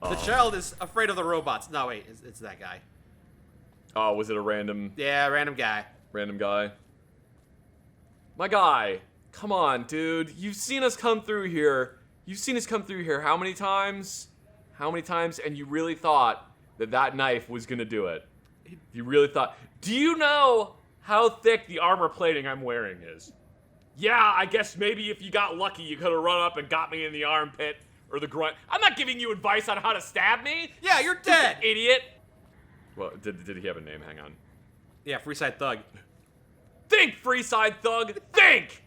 The child is afraid of the robots. No, wait, it's that guy. Oh, was it a random... Yeah, random guy. Random guy. My guy. Come on, dude. You've seen us come through here. You've seen us come through here how many times? How many times? And you really thought that knife was gonna do it. You really thought... Do you know how thick the armor plating I'm wearing is? Yeah, I guess maybe if you got lucky, you could have run up and got me in the armpit or the groin. I'm not giving you advice on how to stab me. Yeah, you're dead. Idiot. Well, did he have a name? Hang on. Yeah, Freeside Thug. Think, Freeside Thug! Think!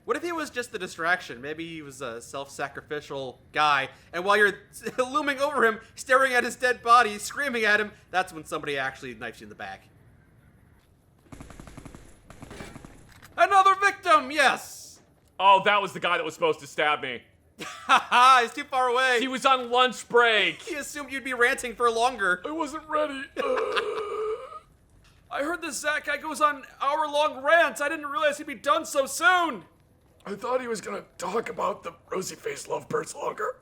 What if he was just the distraction? Maybe he was a self-sacrificial guy, and while you're looming over him, staring at his dead body, screaming at him, that's when somebody actually knifes you in the back. Another victim, yes! Oh, that was the guy that was supposed to stab me. Haha, he's too far away. He was on lunch break. He assumed you'd be ranting for longer. I wasn't ready. I heard this Zach guy goes on hour-long rants. I didn't realize he'd be done so soon. I thought he was gonna talk about the rosy-faced lovebirds longer.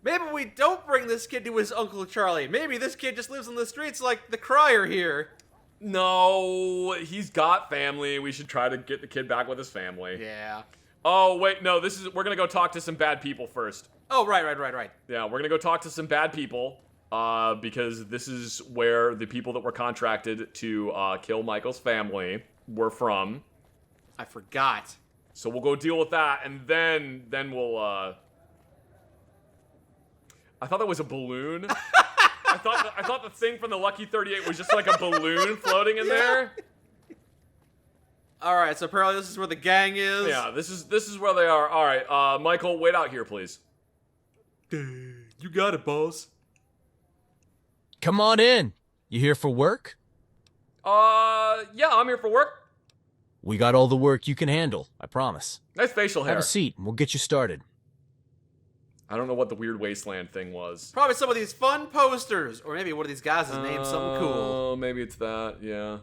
Maybe we don't bring this kid to his Uncle Charlie. Maybe this kid just lives on the streets like the crier here. No, he's got family. We should try to get the kid back with his family. Yeah. Oh, wait, no, we're gonna go talk to some bad people first. Oh, right. Yeah, we're gonna go talk to some bad people, because this is where the people that were contracted to kill Michael's family were from. I forgot. So we'll go deal with that, and then we'll, I thought that was a balloon. I thought the thing from the Lucky 38 was just like a balloon floating in there. All right, so apparently this is where the gang is. Yeah, this is where they are. All right, Michael, wait out here, please. You got it, boss. Come on in. You here for work? Yeah, I'm here for work. We got all the work you can handle, I promise. Nice facial hair. Have a seat, and we'll get you started. I don't know what the weird wasteland thing was. Probably some of these fun posters, or maybe one of these guys is named something cool. Oh, maybe it's that. Yeah.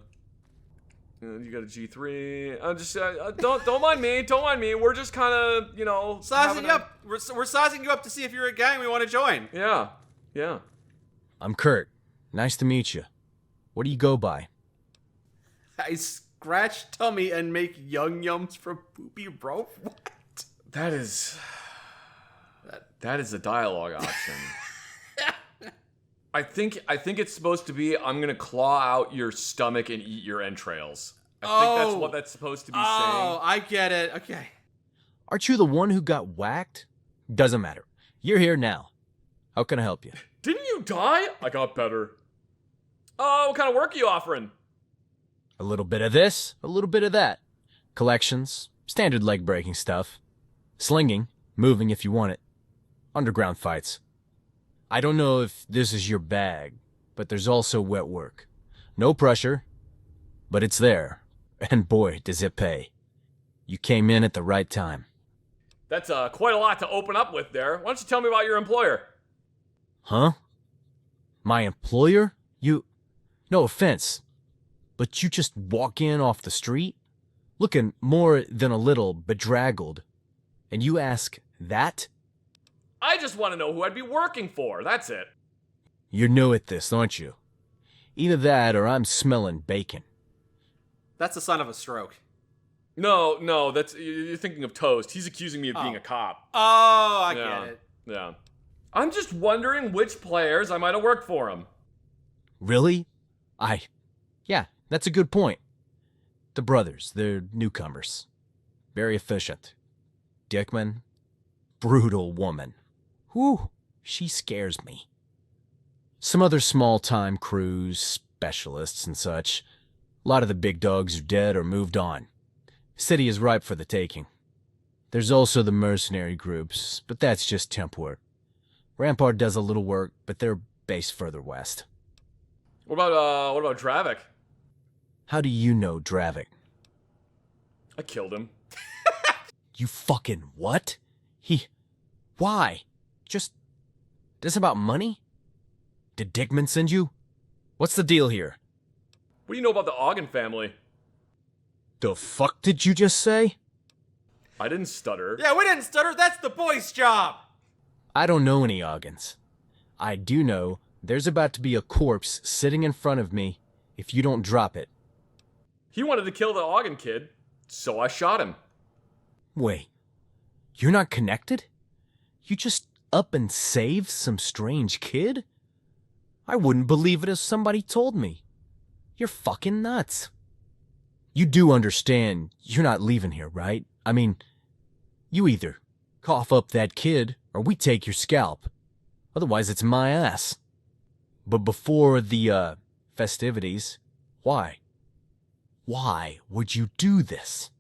You got a G3. Don't mind me. Don't mind me. We're just kind of, Sizing you up. We're sizing you up to see if you're a gang we want to join. Yeah. I'm Kurt. Nice to meet you. What do you go by? I scratch tummy and make young yums from poopy bro. What? That is a dialogue option. I think it's supposed to be, I'm gonna claw out your stomach and eat your entrails. I think that's what that's supposed to be saying. Oh, I get it. Okay. Aren't you the one who got whacked? Doesn't matter. You're here now. How can I help you? Didn't you die? I got better. Oh, what kind of work are you offering? A little bit of this, a little bit of that. Collections, standard leg-breaking stuff. Slinging, moving if you want it. Underground fights. I don't know if this is your bag, but there's also wet work. No pressure, but it's there. And boy, does it pay. You came in at the right time. That's quite a lot to open up with there. Why don't you tell me about your employer? Huh? My employer? No offense, but you just walk in off the street, looking more than a little bedraggled, and you ask that? I just want to know who I'd be working for, that's it. You're new at this, aren't you? Either that or I'm smelling bacon. That's the sign of a stroke. No, you're thinking of Toast. He's accusing me of being a cop. Oh, I get it. Yeah. I'm just wondering which players I might have worked for him. Really? Yeah, that's a good point. The brothers, they're newcomers. Very efficient. Dickman, brutal woman. Whew, she scares me. Some other small-time crews, specialists and such. A lot of the big dogs are dead or moved on. City is ripe for the taking. There's also the mercenary groups, but that's just temp work. Rampart does a little work, but they're based further west. What about Dravik? How do you know Dravik? I killed him. You fucking what? Why? Just... this about money? Did Dickman send you? What's the deal here? What do you know about the Ogden family? The fuck did you just say? I didn't stutter. Yeah, we didn't stutter. That's the boy's job. I don't know any Oggins. I do know there's about to be a corpse sitting in front of me if you don't drop it. He wanted to kill the Ogden kid, so I shot him. Wait, you're not connected? You just up and saved some strange kid? I wouldn't believe it if somebody told me. You're fucking nuts. You do understand you're not leaving here, right? I mean, you either cough up that kid or we take your scalp. Otherwise, it's my ass. But before the, festivities, why? Why would you do this?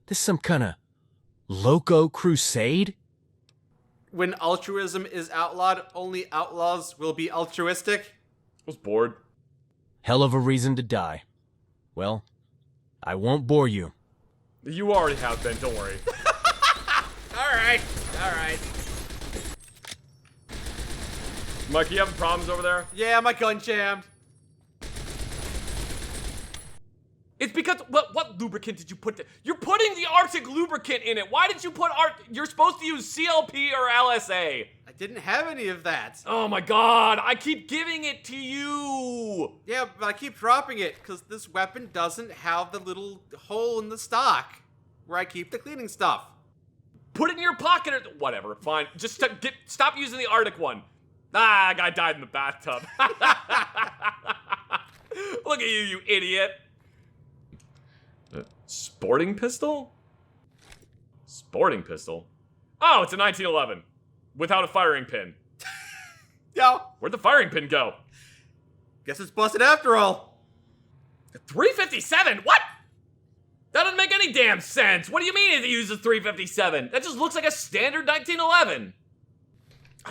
This some kind of loco crusade? When altruism is outlawed, only outlaws will be altruistic. I was bored. Hell of a reason to die. Well, I won't bore you. You already have been, don't worry. All right. Mike, you having problems over there? Yeah, my gun jammed. It's because, what lubricant did you put there? You're putting the Arctic lubricant in it. Why did you put you're supposed to use CLP or LSA. I didn't have any of that. Oh my god, I keep giving it to you. Yeah, but I keep dropping it because this weapon doesn't have the little hole in the stock where I keep the cleaning stuff. Put it in your pocket or whatever, fine. Just stop using the Arctic one. Ah, a guy died in the bathtub. Look at you, you idiot. Sporting pistol? Sporting pistol? Oh, it's a 1911. Without a firing pin. Yo, Where'd the firing pin go? guess it's busted after all. 357? What? That doesn't make any damn sense. What do you mean it uses 357? That just looks like a standard 1911.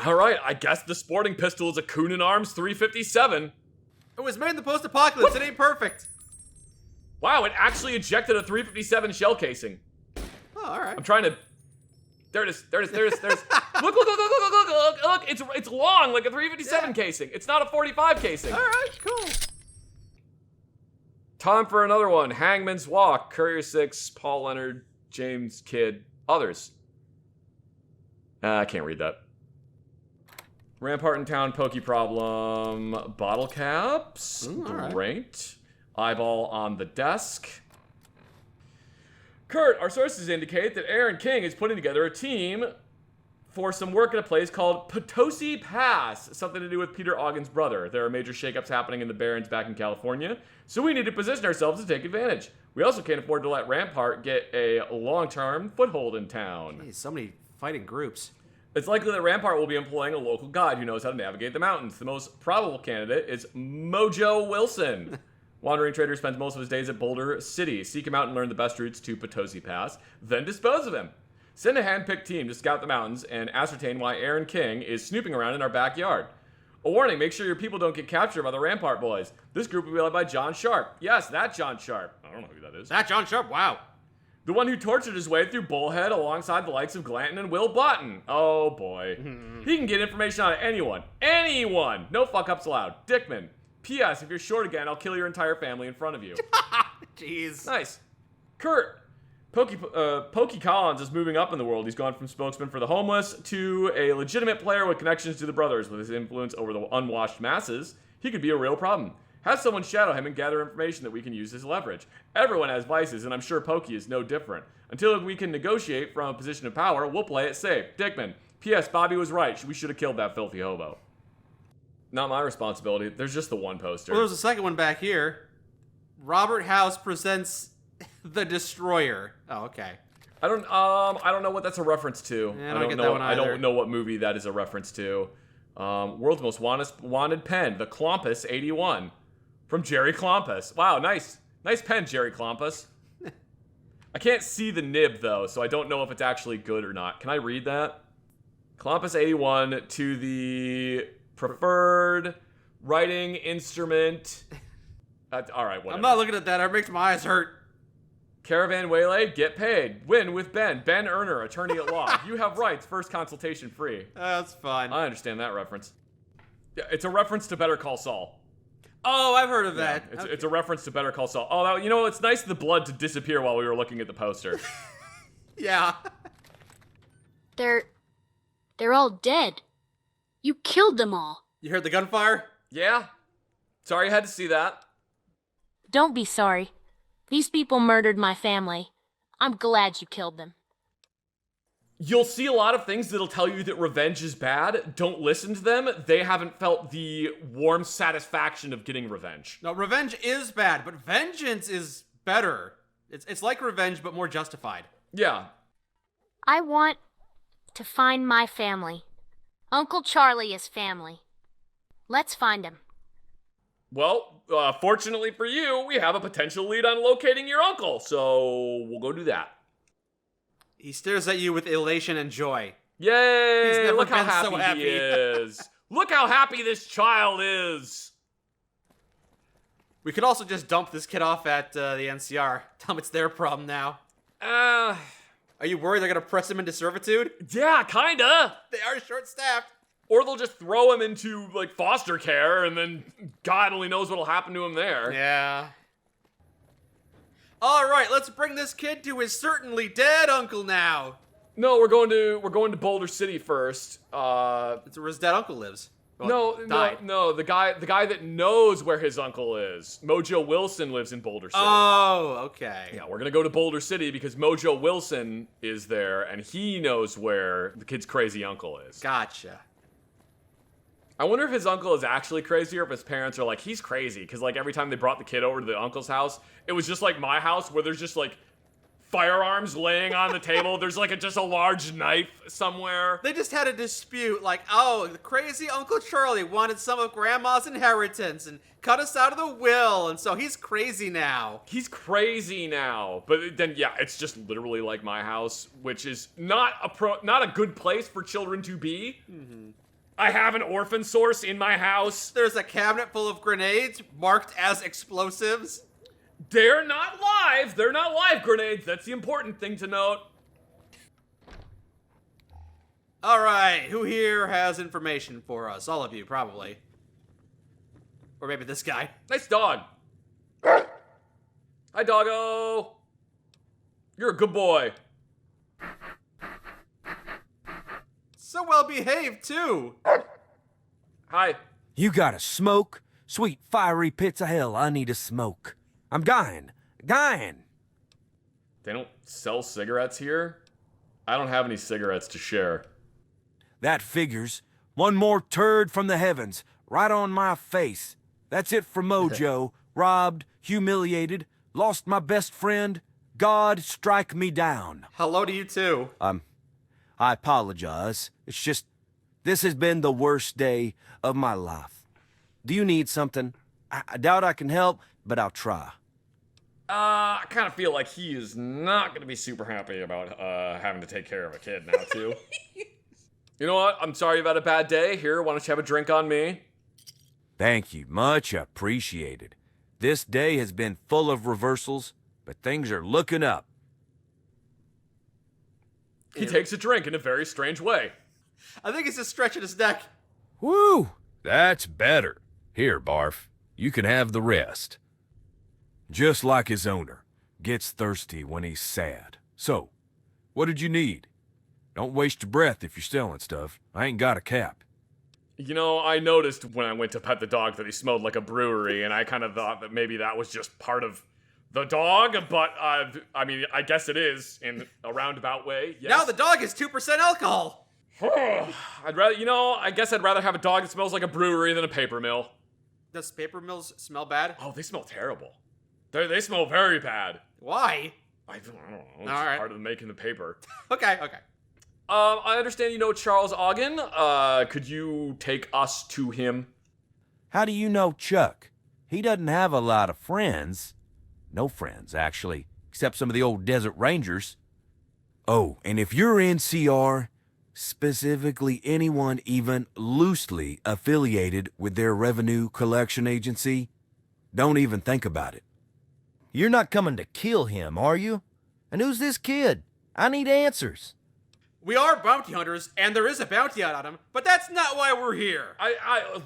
Alright, I guess the sporting pistol is a Coonan Arms 357. It was made in the post-apocalypse. It ain't perfect. Wow, it actually ejected a 357 shell casing. Oh, all right. I'm trying to... There it is. Look, it's long like a 357 casing. It's not a 45 casing. All right, cool. Time for another one. Hangman's Walk, Courier 6, Paul Leonard, James Kidd, others. I can't read that. Rampart in Town, Pokey Problem, Bottle Caps, all right. Great. Eyeball on the desk. Kurt, our sources indicate that Aaron King is putting together a team for some work at a place called Potosi Pass, something to do with Peter Ogden's brother. There are major shakeups happening in the Barrens back in California, so we need to position ourselves to take advantage. We also can't afford to let Rampart get a long-term foothold in town. Hey, so many fighting groups. It's likely that Rampart will be employing a local guide who knows how to navigate the mountains. The most probable candidate is Mojo Wilson. Wandering Trader spends most of his days at Boulder City. Seek him out and learn the best routes to Potosi Pass, then dispose of him. Send a hand-picked team to scout the mountains and ascertain why Aaron King is snooping around in our backyard. A warning, make sure your people don't get captured by the Rampart boys. This group will be led by John Sharp. Yes, that John Sharp. I don't know who that is. That John Sharp, wow. The one who tortured his way through Bullhead alongside the likes of Glanton and Will Boughton. Oh boy. He can get information out of anyone. Anyone! No fuck-ups allowed. Dickman. P.S. If you're short again, I'll kill your entire family in front of you. Jeez. Nice. Kurt. Pokey Collins is moving up in the world. He's gone from spokesman for the homeless to a legitimate player with connections to the brothers. With his influence over the unwashed masses, he could be a real problem. Have someone shadow him and gather information that we can use as leverage. Everyone has vices, and I'm sure Pokey is no different. Until we can negotiate from a position of power, we'll play it safe. Dickman. P.S. Bobby was right. We should have killed that filthy hobo. Not my responsibility. There's just the one poster. Well, there's a second one back here. Robert House presents The Destroyer. Oh, okay. I don't know what that's a reference to. Yeah, I don't get that one either. I don't know what movie that is a reference to. World's Most Wanted Pen, The Klompus 81. From Jerry Klompus. Wow, nice pen, Jerry Klompus. I can't see the nib, though, so I don't know if it's actually good or not. Can I read that? Klompus 81 to the preferred writing instrument. All right, whatever. I'm not looking at that. It makes my eyes hurt. Caravan Waylay, get paid. Win with Ben. Ben Erner, attorney at law. You have rights. First consultation free. That's fun. I understand that reference. Yeah, it's a reference to Better Call Saul. Oh, I've heard of that. Yeah, it's a reference to Better Call Saul. Oh, it's nice of the blood to disappear while we were looking at the poster. Yeah. They're all dead. You killed them all. You heard the gunfire? Yeah? Sorry you had to see that. Don't be sorry. These people murdered my family. I'm glad you killed them. You'll see a lot of things that'll tell you that revenge is bad. Don't listen to them. They haven't felt the warm satisfaction of getting revenge. No, revenge is bad, but vengeance is better. It's like revenge, but more justified. Yeah. I want to find my family. Uncle Charlie is family. Let's find him. Well, fortunately for you, we have a potential lead on locating your uncle, so we'll go do that. He stares at you with elation and joy. Yay! He's never Look how been so happy he happy. is. Look how happy this child is. We could also just dump this kid off at the NCR. Tell him it's their problem now. Uh, Are you worried they're gonna press him into servitude? yeah, kinda. They are short-staffed. Or they'll just throw him into, like, foster care, and then God only knows what'll happen to him there. Yeah. All right, let's bring this kid to his certainly dead uncle now. No, we're going to Boulder City first. It's where his dead uncle lives. Well, died. No. The guy that knows where his uncle is. Mojo Wilson lives in Boulder City. Oh, okay. Yeah, we're gonna go to Boulder City because Mojo Wilson is there, and he knows where the kid's crazy uncle is. Gotcha. I wonder if his uncle is actually crazy or if his parents are like, he's crazy. Because, like, every time they brought the kid over to the uncle's house, it was just like my house where there's just, like, firearms laying on the table. There's, like, just a large knife somewhere. They just had a dispute, like, oh, the crazy Uncle Charlie wanted some of Grandma's inheritance and cut us out of the will, and so he's crazy now. He's crazy now. But then, yeah, it's just literally like my house, which is not a good place for children to be. Mm-hmm. I have an orphan source in my house. There's a cabinet full of grenades marked as explosives. They're not live. They're not live grenades. That's the important thing to note. All right, who here has information for us? All of you, probably. Or maybe this guy. Nice dog. Hi, doggo. You're a good boy. So well behaved, too. Hi. You gotta smoke? Sweet fiery pits of hell, I need a smoke. I'm dying. Dying. They don't sell cigarettes here? I don't have any cigarettes to share. That figures. One more turd from the heavens, right on my face. That's it for Mojo. Robbed, humiliated, lost my best friend. God strike me down. Hello to you, too. I apologize. It's just, this has been the worst day of my life. Do you need something? I doubt I can help, but I'll try. I kind of feel like he is not going to be super happy about having to take care of a kid now, too. You know what? I'm sorry you've had a bad day. Here, why don't you have a drink on me? Thank you. Much appreciated. This day has been full of reversals, but things are looking up. He takes a drink in a very strange way. I think he's just stretching his neck. Woo! That's better. Here, Barf. You can have the rest. Just like his owner. Gets thirsty when he's sad. So, what did you need? Don't waste your breath if you're selling stuff. I ain't got a cap. You know, I noticed when I went to pet the dog that he smelled like a brewery, and I kind of thought that maybe that was just part of the dog, but, I mean, I guess it is in a roundabout way, yes. Now the dog is 2% alcohol. I guess I'd rather have a dog that smells like a brewery than a paper mill. Does paper mills smell bad? Oh, they smell terrible. They smell very bad. Why? I don't know. It's All right. part of making the paper. Okay. I understand you know Charles Ogden. Could you take us to him? How do you know Chuck? He doesn't have a lot of friends. No friends, actually, except some of the old Desert Rangers. Oh, and if you're NCR, specifically anyone even loosely affiliated with their revenue collection agency, don't even think about it. You're not coming to kill him, are you? And who's this kid? I need answers. We are bounty hunters, and there is a bounty out on him, but that's not why we're here.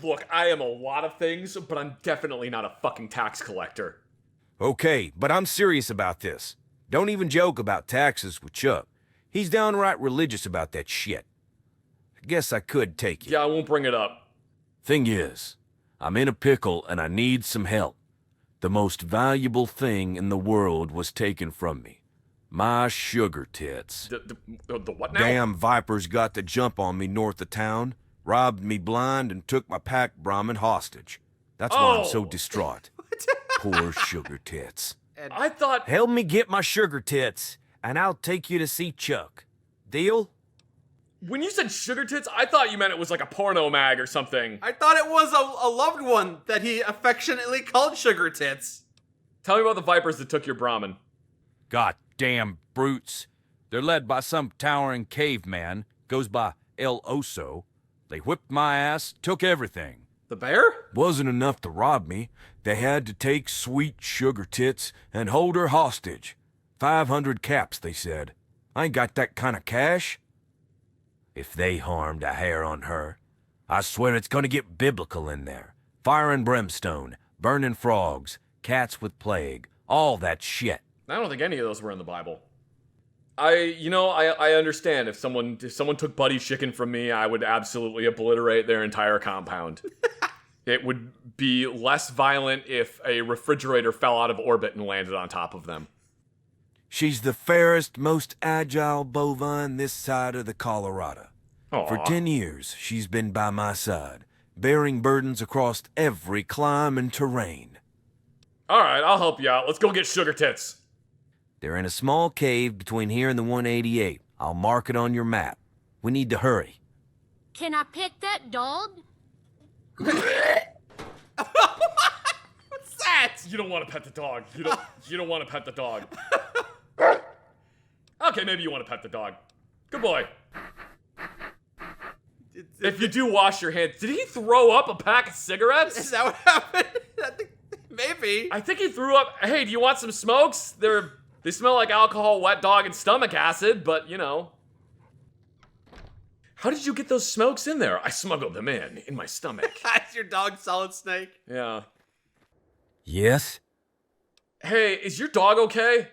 Look, I am a lot of things, but I'm definitely not a fucking tax collector. Okay, but I'm serious about this. Don't even joke about taxes with Chuck. He's downright religious about that shit. I guess I could take you. Yeah, I won't bring it up. Thing is, I'm in a pickle and I need some help. The most valuable thing in the world was taken from me. My sugar tits. The what now? Damn vipers got the jump on me north of town, robbed me blind, and took my pack brahmin hostage. That's why I'm so Oh. distraught. Poor sugar tits. I thought... Help me get my sugar tits, and I'll take you to see Chuck. Deal? When you said Sugar Tits, I thought you meant it was like a porno mag or something. I thought it was a loved one that he affectionately called Sugar Tits. Tell me about the vipers that took your brahmin. Goddamn brutes. They're led by some towering caveman, goes by El Oso. They whipped my ass, took everything. The bear? Wasn't enough to rob me. They had to take sweet sugar tits and hold her hostage. 500 caps, they said. I ain't got that kind of cash. If they harmed a hair on her, I swear it's gonna get biblical in there. Fire and brimstone, burning frogs, cats with plague, all that shit. I don't think any of those were in the Bible. I understand. If someone took Buddy's chicken from me, I would absolutely obliterate their entire compound. It would be less violent if a refrigerator fell out of orbit and landed on top of them. She's the fairest, most agile bovine this side of the Colorado. Aw. For 10 years, she's been by my side, bearing burdens across every clime and terrain. All right, I'll help you out. Let's go get Sugar Tits. They're in a small cave between here and the 188. I'll mark it on your map. We need to hurry. Can I pet that dog? What's that? You don't want to pet the dog. You don't want to pet the dog. Okay, maybe you want to pet the dog. Good boy. If you do wash your hands, did he throw up a pack of Is cigarettes? that what happened? I think maybe. I think he threw up. Hey, do you want some smokes? They smell like alcohol, wet dog, and stomach acid, but you know. How did you get those smokes in there? I smuggled them in my stomach. Is your dog Solid Snake? Yeah. Yes? Hey, is your dog okay?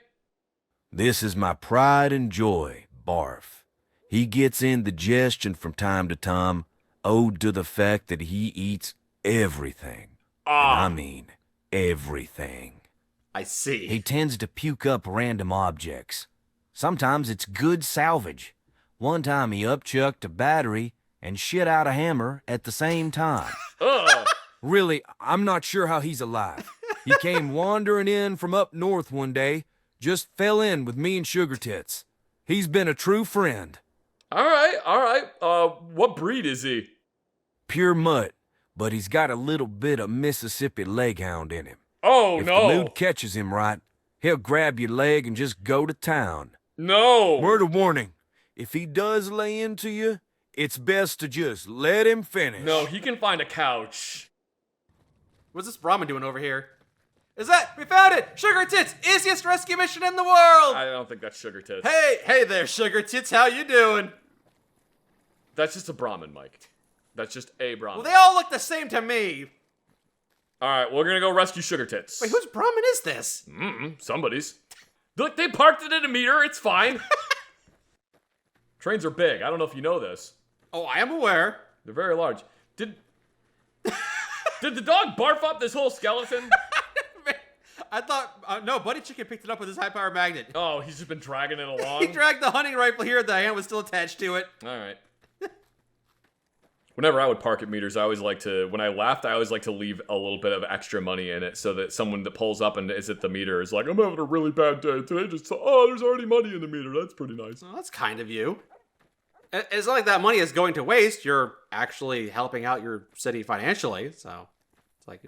This is my pride and joy, Barf. He gets indigestion from time to time, owed to the fact that he eats everything. And I mean everything. I see. He tends to puke up random objects. Sometimes it's good salvage. One time he upchucked a battery and shit out a hammer at the same time. Ugh. Really, I'm not sure how he's alive. He came wandering in from up north one day, just fell in with me and Sugar Tits. He's been a true friend. All right. What breed is he? Pure mutt, but he's got a little bit of Mississippi leghound in him. Oh, If no. the mood catches him right, he'll grab your leg and just go to town. No. Word of warning, if he does lay into you, it's best to just let him finish. No, he can find a couch. What's this Brahmin doing over here? We found it! Sugar Tits! Easiest rescue mission in the world! I don't think that's Sugar Tits. Hey there, Sugar Tits, how you doing? That's just a Brahmin, Mike. That's just a Brahmin. Well, they all look the same to me. All right, we're gonna go rescue Sugar Tits. Wait, whose Brahmin is this? Somebody's. Look, they parked it in a meter. It's fine. Trains are big. I don't know if you know this. Oh, I am aware. They're very large. Did the dog barf up this whole skeleton? I thought, no, Buddy Chicken picked it up with his high-power magnet. Oh, he's just been dragging it He along. dragged the hunting rifle here, the hand was still attached to it. All right. Whenever I would park at meters, when I left, I always like to leave a little bit of extra money in it so that someone that pulls up and is at the meter is like, I'm having a really bad day today. There's already money in the meter. That's pretty nice. Well, that's kind of you. It's not like that money is going to waste. You're actually helping out your city financially, so it's like...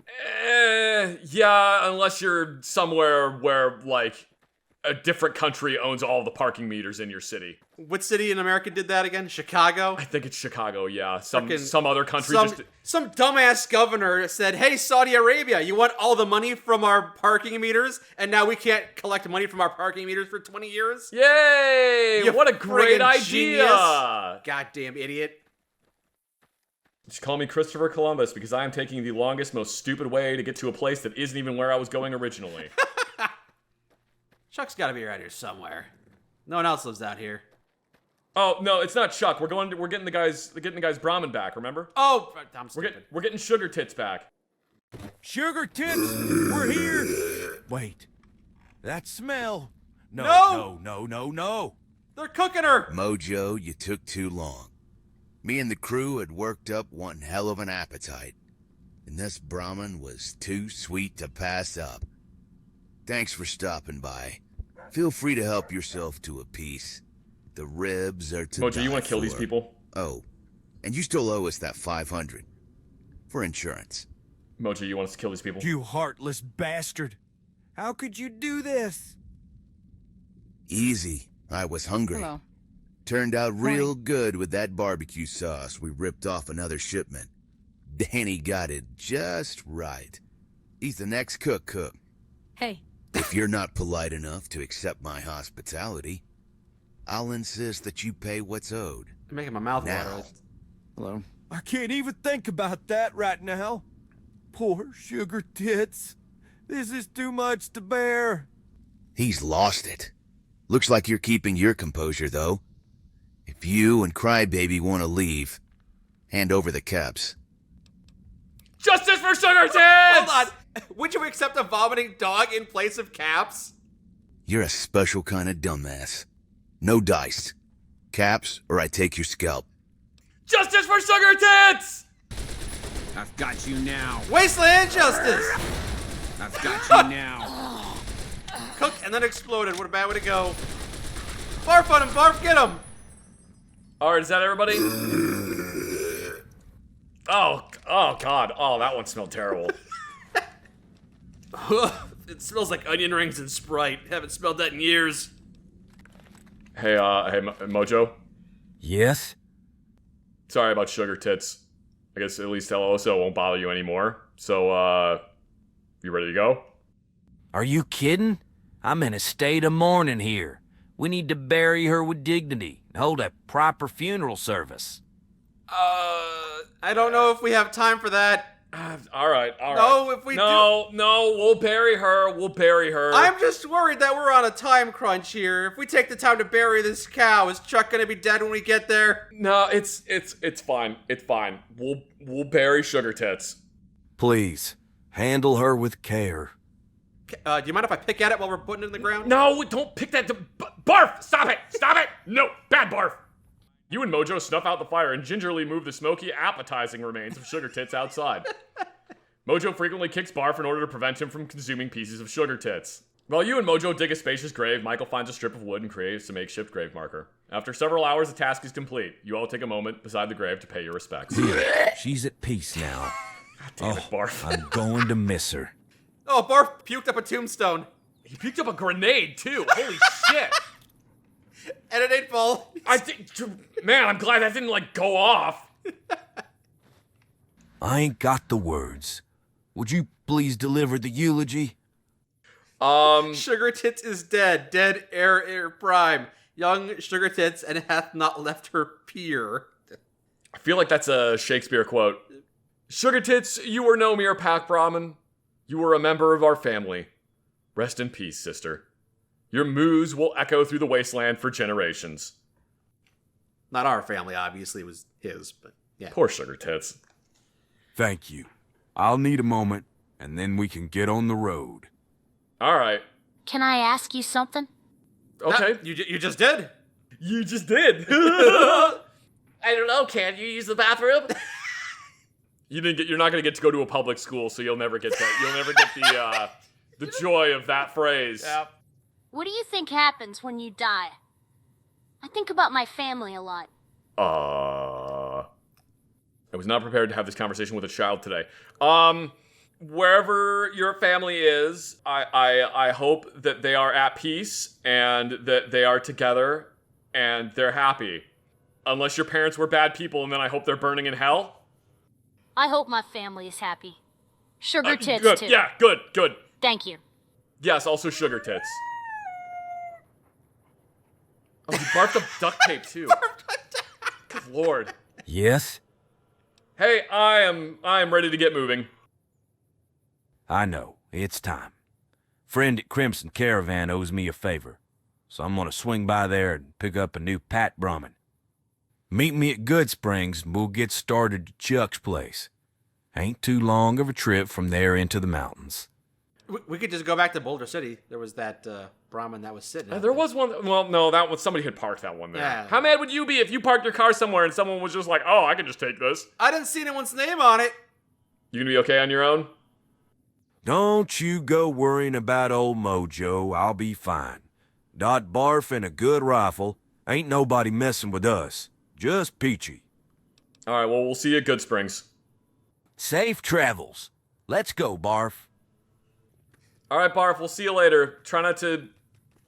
Yeah, unless you're somewhere where, like, a different country owns all the parking meters in your city. What city in America did that again? Chicago? I think it's Chicago, yeah. Some Fucking- other country Some dumbass governor said, hey, Saudi Arabia, you want all the money from our parking meters? And now we can't collect money from our parking meters for 20 years? Yay! You What a great friggin' idea! genius. Goddamn idiot. Just call me Christopher Columbus because I am taking the longest, most stupid way to get to a place that isn't even where I was going originally. Chuck's gotta be around here somewhere. No one else lives out here. Oh no, it's not Chuck. We're getting the guy's brahmin back. Remember? Oh, I'm stupid. We're getting Sugar Tits back. Sugar Tits, we're here. Wait, that smell. No. No. They're cooking her. Mojo, you took too long. Me and the crew had worked up one hell of an appetite, and this brahmin was too sweet to pass up. Thanks for stopping by. Feel free to help yourself to a piece. The ribs are to Mojo, you want to kill these people? Oh, and you still owe us that 500 for insurance. Mojo, you want us to kill these people? You heartless bastard. How could you do this? Easy. I was hungry. Hello. Turned out real good with that barbecue sauce we ripped off another shipment. Danny got it just right. He's the next cook. Hey. If you're not polite enough to accept my hospitality, I'll insist that you pay what's owed. I'm making my mouth Now. water. Hello. I can't even think about that right now. Poor Sugar Tits. This is too much to bear. He's lost it. Looks like you're keeping your composure, though. If you and Crybaby want to leave, hand over the caps. Justice for Sugar Tits! Hold on. Would you accept a vomiting dog in place of caps? You're a special kind of dumbass. No dice. Caps, or I take your scalp. Justice for Sugar Tits! I've got you now. Wasteland justice. I've got you now. Cook and then exploded. What a bad way to go. Barf on him. Barf, get him. All right, is that everybody? Oh God! Oh, that one smelled terrible. It smells like onion rings and Sprite. Haven't smelled that in years. Hey, Mojo. Yes? Sorry about Sugar Tits. I guess at least LOSO won't bother you anymore. So, you ready to go? Are you kidding? I'm in a state of mourning here. We need to bury her with dignity and hold a proper funeral service. I don't know if we have time for that. All right. No, if we No, we'll bury her. I'm just worried that we're on a time crunch here. If we take the time to bury this cow, is Chuck gonna be dead when we get there? No, it's fine. It's fine. We'll bury Sugar Tits. Please, handle her with care. Do you mind if I pick at it while we're putting it in the ground? No, don't pick that. Barf! Stop it! Stop it! No, bad Barf. You and Mojo snuff out the fire and gingerly move the smoky, appetizing remains of Sugar Tits outside. Mojo frequently kicks Barf in order to prevent him from consuming pieces of Sugar Tits. While you and Mojo dig a spacious grave, Michael finds a strip of wood and creates a makeshift grave marker. After several hours, the task is complete. You all take a moment beside the grave to pay your respects. She's at peace now. Damn it, Barf. I'm going to miss her. Oh, Barf puked up a tombstone. He picked up a grenade, too. Holy shit. And it ain't full. Man, I'm glad that didn't, go off. I ain't got the words. Would you please deliver the eulogy? Sugar Tits is dead. Dead heir prime. Young Sugar Tits and hath not left her peer. I feel like that's a Shakespeare quote. Sugar Tits, you were no mere pack brahmin. You were a member of our family. Rest in peace, sister. Your moos will echo through the wasteland for generations. Not our family, obviously. It was his, but yeah. Poor Sugar Tits. Thank you. I'll need a moment, and then we can get on the road. All right. Can I ask you something? Okay. You just did. You just did. I don't know, can you use the bathroom? You're not gonna get to go to a public school, so you'll never get that. You'll never get the joy of that phrase. Yeah. What do you think happens when you die? I think about my family a lot. I was not prepared to have this conversation with a child today. Wherever your family is, I hope that they are at peace and that they are together and they're happy. Unless your parents were bad people, and then I hope they're burning in hell. I hope my family is happy. Sugar Tits, good. too. Yeah, good. Thank you. Yes, also Sugar Tits. Oh, he barfed up duct tape, too. Good Lord. Yes? Hey, I am ready to get moving. I know. It's time. Friend at Crimson Caravan owes me a favor, so I'm gonna swing by there and pick up a new Pat Brahmin. Meet me at Good Springs and we'll get started to Chuck's place. Ain't too long of a trip from there into the mountains. We could just go back to Boulder City. There was that Brahmin that was sitting out There was one. Well, no, that was somebody had parked that one there. Yeah. How mad would you be if you parked your car somewhere and someone was just like, "Oh, I can just take this"? I didn't see anyone's name on it. You gonna be okay on your own? Don't you go worrying about old Mojo. I'll be fine. Dot Barf and a good rifle. Ain't nobody messing with us. Just Peachy. All right. Well, we'll see you at Good Springs. Safe travels. Let's go, Barf. All right, Barf. We'll see you later. Try not to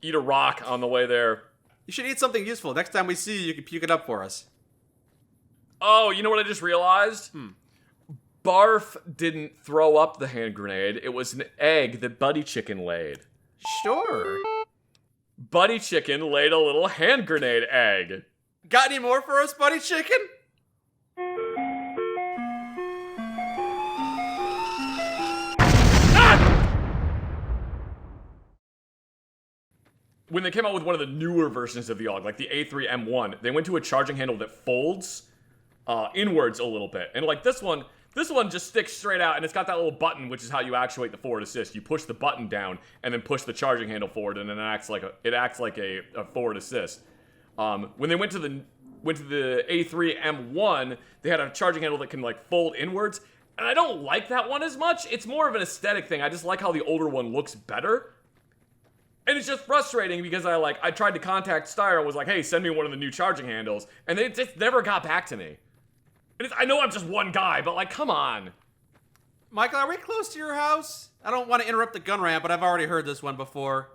eat a rock on the way there. You should eat something useful. Next time we see you, you can puke it up for us. Oh, you know what I just realized? Barf didn't throw up the hand grenade. It was an egg that Buddy Chicken laid. Sure. Buddy Chicken laid a little hand grenade egg. Got any more for us, Buddy Chicken? When they came out with one of the newer versions of the AUG, like the A3M1, they went to a charging handle that folds inwards a little bit. And like this one just sticks straight out, and it's got that little button, which is how you actuate the forward assist. You push the button down and then push the charging handle forward, and then it acts like a forward assist. When they went to the A3M1, they had a charging handle that can like fold inwards, and I don't like that one as much. It's more of an aesthetic thing. I just like how the older one looks better. And it's just frustrating because I tried to contact Steyr and was like, hey, send me one of the new charging handles, and they just never got back to me. And I know I'm just one guy, but like, come on. Michael, are we close to your house? I don't want to interrupt the gun ramp, but I've already heard this one before.